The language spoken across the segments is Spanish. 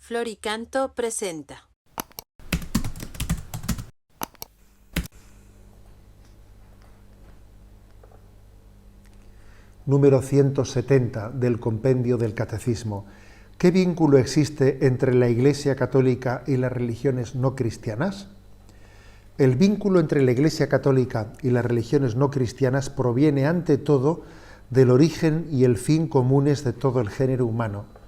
Floricanto presenta. Número 170 del Compendio del Catecismo. ¿Qué vínculo existe entre la Iglesia Católica y las religiones no cristianas? El vínculo entre la Iglesia Católica y las religiones no cristianas proviene ante todo del origen y el fin comunes de todo el género humano.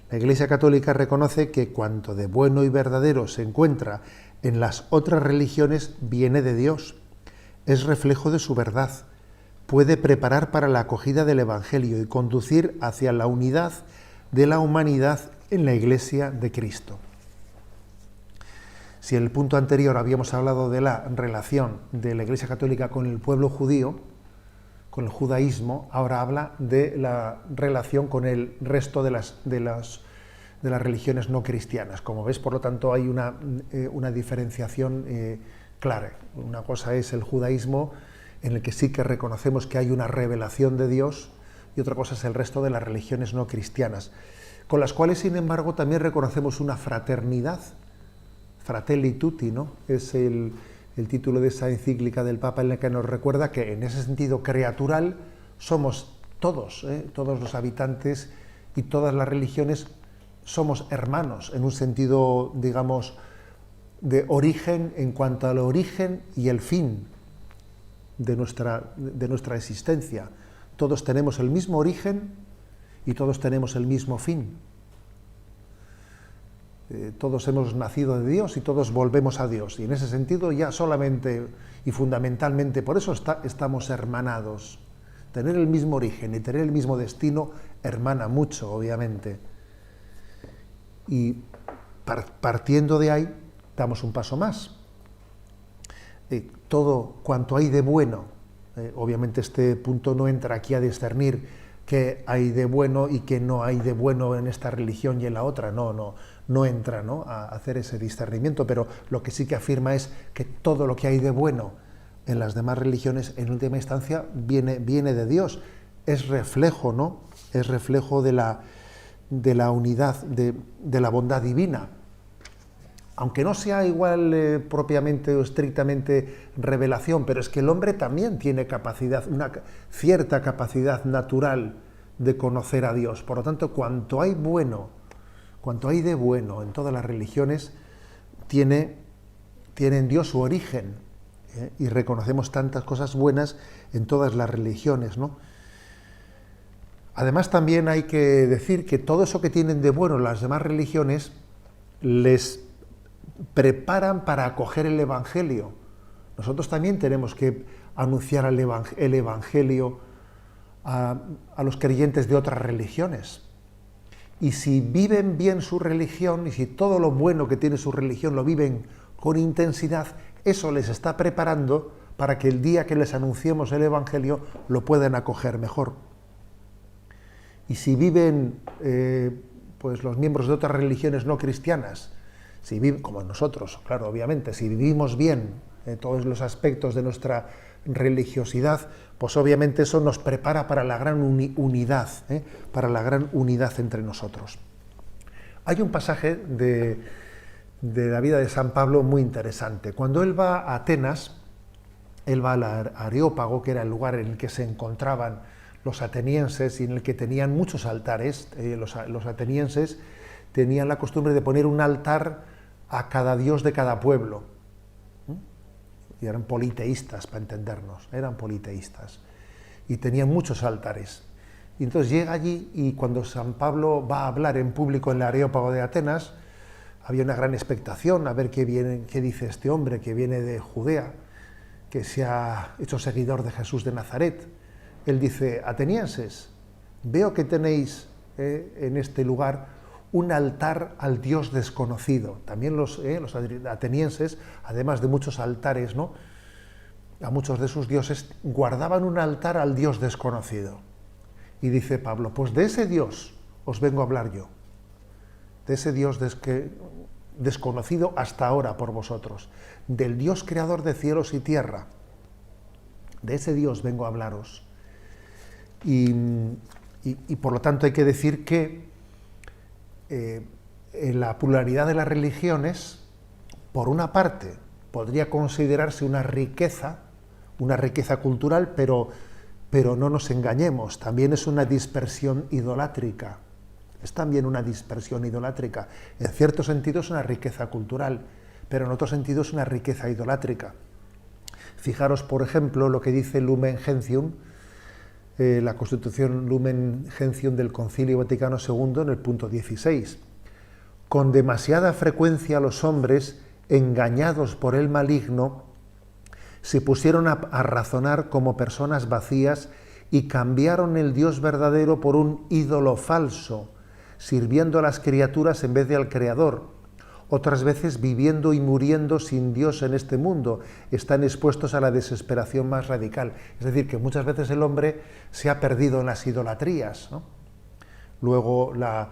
La Iglesia Católica reconoce que cuanto de bueno y verdadero se encuentra en las otras religiones viene de Dios, es reflejo de su verdad, puede preparar para la acogida del Evangelio y conducir hacia la unidad de la humanidad en la Iglesia de Cristo. Si en el punto anterior habíamos hablado de la relación de la Iglesia Católica con el pueblo judío, con el judaísmo, ahora habla de la relación con el resto de las religiones no cristianas. Como ves, por lo tanto, hay una diferenciación clara. Una cosa es el judaísmo, en el que sí que reconocemos que hay una revelación de Dios, y otra cosa es el resto de las religiones no cristianas, con las cuales, sin embargo, también reconocemos una fraternidad. Fratelli tutti, ¿no? Es el título de esa encíclica del Papa, en la que nos recuerda que en ese sentido creatural somos todos, todos los habitantes y todas las religiones somos hermanos, en un sentido, digamos, de origen en cuanto al origen y el fin de nuestra existencia. Todos tenemos el mismo origen y todos tenemos el mismo fin. Todos hemos nacido de Dios y todos volvemos a Dios. Y en ese sentido ya solamente y fundamentalmente por eso estamos hermanados. Tener el mismo origen y tener el mismo destino hermana mucho, obviamente. Y partiendo de ahí, damos un paso más. Todo cuanto hay de bueno, obviamente este punto no entra aquí a discernir qué hay de bueno y qué no hay de bueno en esta religión y en la otra, no entra, ¿no?, a hacer ese discernimiento, pero lo que sí que afirma es que todo lo que hay de bueno en las demás religiones, en última instancia, viene de Dios, es reflejo, ¿no?, es reflejo de la unidad, de la bondad divina. Aunque no sea igual propiamente o estrictamente revelación, pero es que el hombre también tiene capacidad, una cierta capacidad natural de conocer a Dios. Por lo tanto, cuanto hay de bueno en todas las religiones, tiene en Dios su origen, y reconocemos tantas cosas buenas en todas las religiones, ¿no? Además, también hay que decir que todo eso que tienen de bueno las demás religiones les preparan para acoger el Evangelio. Nosotros también tenemos que anunciar el Evangelio a los creyentes de otras religiones. Y si viven bien su religión, y si todo lo bueno que tiene su religión lo viven con intensidad, eso les está preparando para que el día que les anunciemos el Evangelio lo puedan acoger mejor. Y si viven pues los miembros de otras religiones no cristianas, si viven, como nosotros, claro, obviamente, si vivimos bien todos los aspectos de nuestra religiosidad, pues obviamente eso nos prepara para la gran unidad, para la gran unidad entre nosotros. Hay un pasaje de la vida de San Pablo muy interesante. Cuando él va a Atenas, él va al Areópago, que era el lugar en el que se encontraban los atenienses y en el que tenían muchos altares. Los atenienses tenían la costumbre de poner un altar a cada dios de cada pueblo. Y eran politeístas, para entendernos, eran politeístas. Y tenían muchos altares. Y entonces llega allí, y cuando San Pablo va a hablar en público en el Areópago de Atenas, había una gran expectación a ver qué dice este hombre que viene de Judea, que se ha hecho seguidor de Jesús de Nazaret. Él dice: atenienses, veo que tenéis en este lugar un altar al Dios desconocido. También los atenienses, además de muchos altares, ¿no?, a muchos de sus dioses, guardaban un altar al Dios desconocido. Y dice Pablo: pues de ese Dios os vengo a hablar yo, de ese Dios desconocido hasta ahora por vosotros, del Dios creador de cielos y tierra. De ese Dios vengo a hablaros. Y por lo tanto hay que decir que la pluralidad de las religiones, por una parte, podría considerarse una riqueza cultural, pero no nos engañemos, también es una dispersión idolátrica. Es también una dispersión idolátrica. En cierto sentido es una riqueza cultural, pero en otro sentido es una riqueza idolátrica. Fijaros, por ejemplo, lo que dice Lumen Gentium, la Constitución Lumen Gentium del Concilio Vaticano II, en el punto 16. Con demasiada frecuencia los hombres, engañados por el maligno, se pusieron a razonar como personas vacías y cambiaron el Dios verdadero por un ídolo falso, sirviendo a las criaturas en vez de al Creador. Otras veces, viviendo y muriendo sin Dios en este mundo, están expuestos a la desesperación más radical. Es decir, que muchas veces el hombre se ha perdido en las idolatrías, ¿no? Luego, la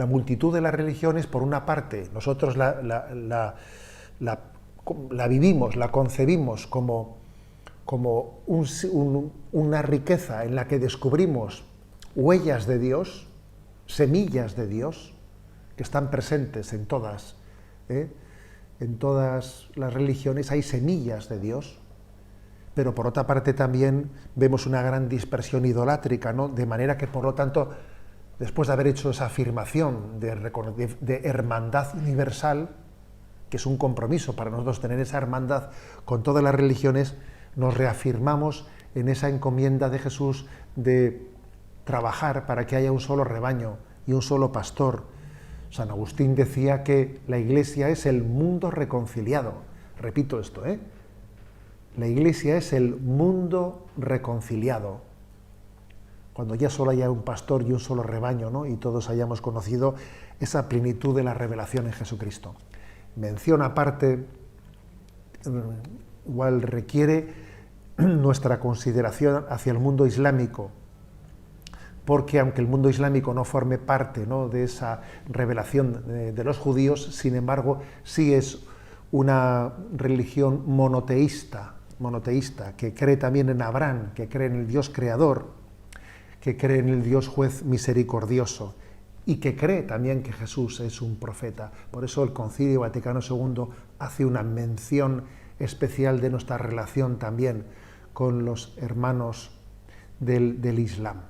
multitud de las religiones, por una parte, nosotros la vivimos, la concebimos como una riqueza en la que descubrimos huellas de Dios, semillas de Dios, que están presentes en todas las religiones, hay semillas de Dios, pero por otra parte también vemos una gran dispersión idolátrica, ¿no? De manera que, por lo tanto, después de haber hecho esa afirmación de hermandad universal, que es un compromiso para nosotros tener esa hermandad con todas las religiones, nos reafirmamos en esa encomienda de Jesús de trabajar para que haya un solo rebaño y un solo pastor. San Agustín decía que la Iglesia es el mundo reconciliado. Repito esto, la Iglesia es el mundo reconciliado. Cuando ya solo haya un pastor y un solo rebaño, ¿no? Y todos hayamos conocido esa plenitud de la revelación en Jesucristo. Mención aparte, igual requiere nuestra consideración hacia el mundo islámico, porque aunque el mundo islámico no forme parte, ¿no?, de esa revelación de los judíos, sin embargo, sí es una religión monoteísta, que cree también en Abraham, que cree en el Dios creador, que cree en el Dios juez misericordioso y que cree también que Jesús es un profeta. Por eso el Concilio Vaticano II hace una mención especial de nuestra relación también con los hermanos del Islam.